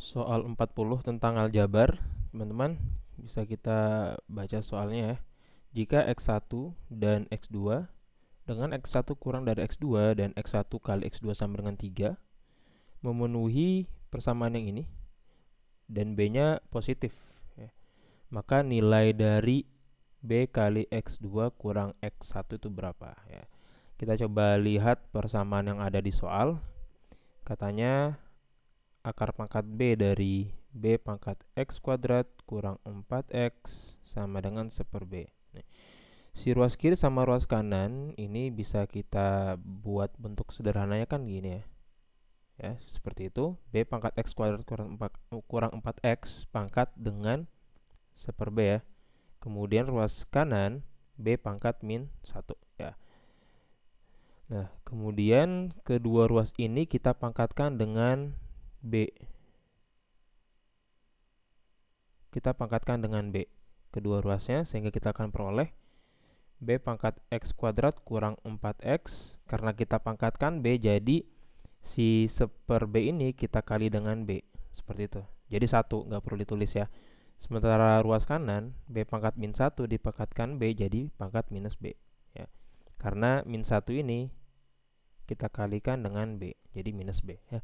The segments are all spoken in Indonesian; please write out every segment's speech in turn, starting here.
Soal 40 tentang aljabar, teman-teman bisa kita baca soalnya ya. Jika X1 dan X2 dengan X1 kurang dari X2 dan X1 kali X2 sama dengan 3 memenuhi persamaan yang ini dan B-nya positif ya. Maka nilai dari B kali X2 kurang X1 itu berapa ya. Kita coba lihat persamaan yang ada di soal. Katanya akar pangkat B dari B pangkat X kuadrat kurang 4X sama dengan 1 per B. Si ruas kiri sama ruas kanan ini bisa kita buat bentuk sederhananya kan gini ya. Ya, seperti itu. B pangkat X kuadrat kurang 4X pangkat dengan 1 per B ya. Kemudian ruas kanan B pangkat min 1 ya. Nah, kemudian kedua ruas ini kita pangkatkan dengan B. Kita pangkatkan dengan B kedua ruasnya sehingga kita akan peroleh B pangkat X kuadrat kurang 4X. Karena kita pangkatkan B, jadi si 1 per B ini kita kali dengan B seperti itu. Jadi 1, nggak perlu ditulis ya. Sementara ruas kanan B pangkat min 1 dipangkatkan B jadi pangkat minus B ya. Karena min 1 ini kita kalikan dengan B jadi minus B ya.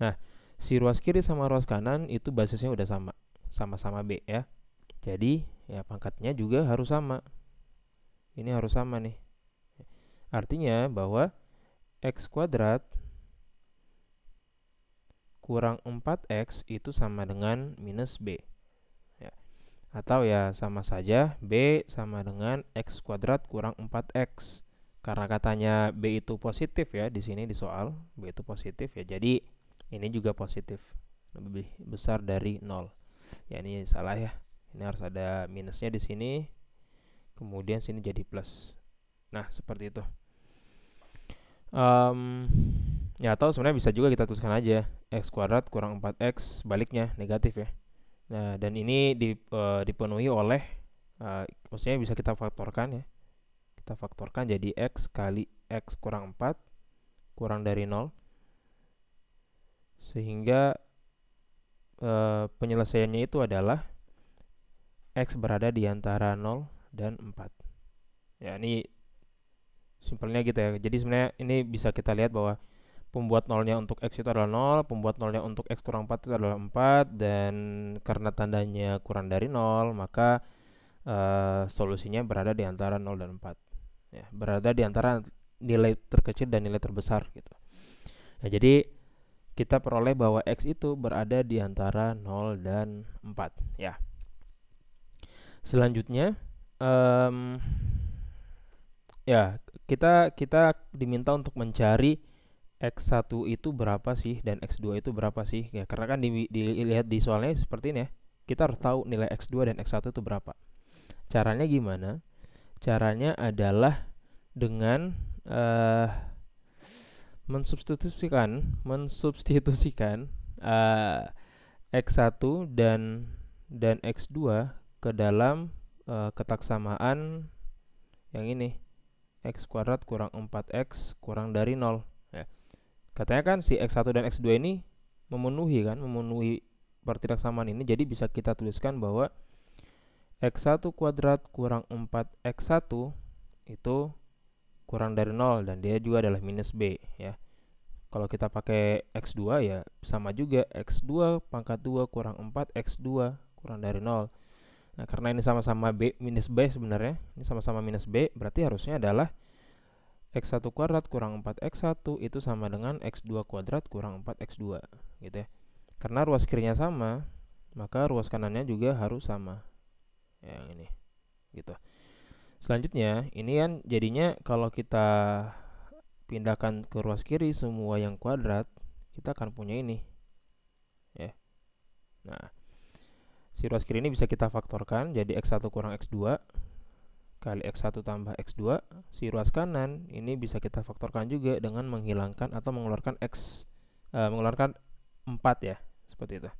Nah, si ruas kiri sama ruas kanan itu basisnya udah sama, sama-sama B ya. Jadi ya pangkatnya juga harus sama. Ini harus sama nih. Artinya bahwa X kuadrat kurang 4X itu sama dengan minus B ya. Atau ya sama saja B sama dengan X kuadrat kurang 4X. Karena katanya B itu positif ya di sini di soal, B itu positif ya. Jadi ini juga positif, lebih besar dari 0. Ya ini salah ya. Ini harus ada minusnya di sini. Kemudian sini jadi plus. Nah, seperti itu. Ya atau sebenarnya bisa juga kita tuliskan aja X kuadrat kurang 4X baliknya negatif ya. Nah, dan ini dipenuhi oleh maksudnya bisa kita faktorkan ya. Kita faktorkan jadi X kali X kurang 4 kurang dari 0. Sehingga penyelesaiannya itu adalah X berada di antara 0 dan 4. Ya, ini simpelnya gitu ya. Jadi sebenarnya ini bisa kita lihat bahwa pembuat nolnya untuk X itu adalah 0, pembuat nolnya untuk X kurang 4 itu adalah 4, dan karena tandanya kurang dari 0, maka solusinya berada di antara 0 dan 4. Ya, berada di antara nilai terkecil dan nilai terbesar gitu. Nah, jadi kita peroleh bahwa X itu berada di antara 0 dan 4 ya. Selanjutnya ya kita diminta untuk mencari X1 itu berapa sih dan X2 itu berapa sih ya, karena kan dilihat di soalnya seperti ini ya, kita harus tahu nilai X2 dan X1 itu berapa. Caranya gimana? Caranya adalah dengan mensubstitusikan X1 dan X2 ke dalam ketak samaan yang ini, X kuadrat kurang 4X kurang dari 0 ya. Katanya kan si X1 dan X2 ini memenuhi pertidaksamaan ini, jadi bisa kita tuliskan bahwa X1 kuadrat kurang 4X1 itu kurang dari 0 dan dia juga adalah minus B ya. Kalau kita pakai X2 ya sama juga, X2 pangkat 2 kurang 4X2 kurang dari 0. Nah, karena ini sama-sama B minus B sebenarnya, ini sama-sama minus B, berarti harusnya adalah X1 kuadrat kurang 4X1 itu sama dengan X2 kuadrat kurang 4X2 gitu ya. Karena ruas kirinya sama, maka ruas kanannya juga harus sama. Yang ini gitu. Selanjutnya, ini kan jadinya kalau kita pindahkan ke ruas kiri semua yang kuadrat, kita akan punya ini ya. Nah, si ruas kiri ini bisa kita faktorkan jadi X1 kurang X2 kali X1 tambah X2. Si ruas kanan ini bisa kita faktorkan juga dengan menghilangkan atau mengeluarkan mengeluarkan 4 ya, seperti itu.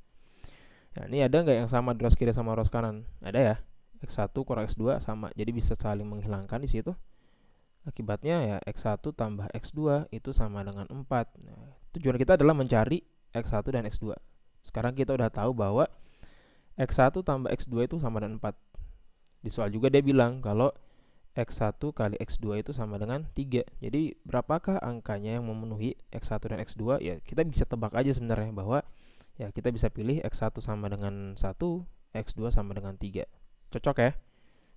Nah, ini ada nggak yang sama di ruas kiri sama ruas kanan? Ada ya. X1 kurang X2 sama, jadi bisa saling menghilangkan di situ. Akibatnya ya X1 tambah X2 itu sama dengan 4. Nah, tujuan kita adalah mencari X1 dan X2. Sekarang kita udah tahu bahwa X1 tambah X2 itu sama dengan 4. Di soal juga dia bilang kalau X1 kali X2 itu sama dengan 3. Jadi berapakah angkanya yang memenuhi X1 dan X2? Ya kita bisa tebak aja sebenarnya bahwa ya kita bisa pilih X1 sama dengan 1, X2 sama dengan 3. Cocok ya?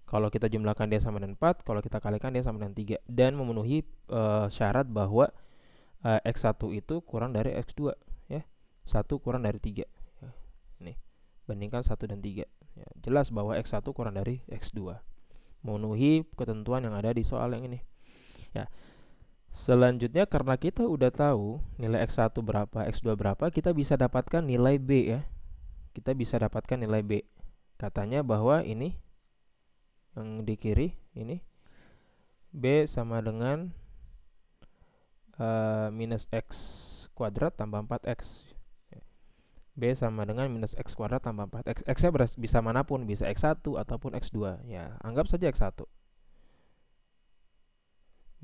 Kalau kita jumlahkan dia sama dengan 4, kalau kita kalikan dia sama dengan 3. Dan memenuhi syarat bahwa X1 itu kurang dari X2 ya. 1 kurang dari 3 ya. Nih, bandingkan 1 dan 3 ya. Jelas bahwa X1 kurang dari X2, memenuhi ketentuan yang ada di soal yang ini ya. Selanjutnya karena kita udah tahu nilai X1 berapa, X2 berapa, kita bisa dapatkan nilai B ya. Kita bisa dapatkan nilai B. Katanya bahwa ini yang di kiri ini B sama dengan minus X kuadrat tambah 4X. B sama dengan minus X kuadrat tambah 4X. X-nya bisa manapun, bisa X1 ataupun X2 ya. Anggap saja X1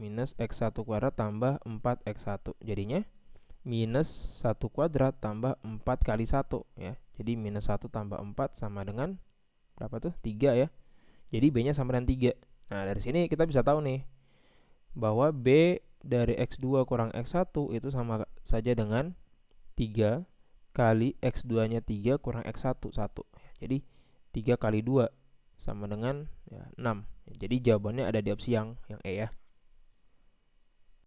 minus X1 kuadrat tambah 4X1. Jadinya minus 1 kuadrat tambah 4 kali 1 ya. Jadi minus 1 tambah 4 sama dengan berapa tuh? 3 ya. Jadi B-nya sama dengan 3. Nah, dari sini kita bisa tahu nih bahwa B dari X2 kurang X1 itu sama saja dengan 3 kali X2-nya 3 kurang X1 1. Jadi 3 kali 2 sama dengan ya, 6. Jadi jawabannya ada di opsi yang E ya.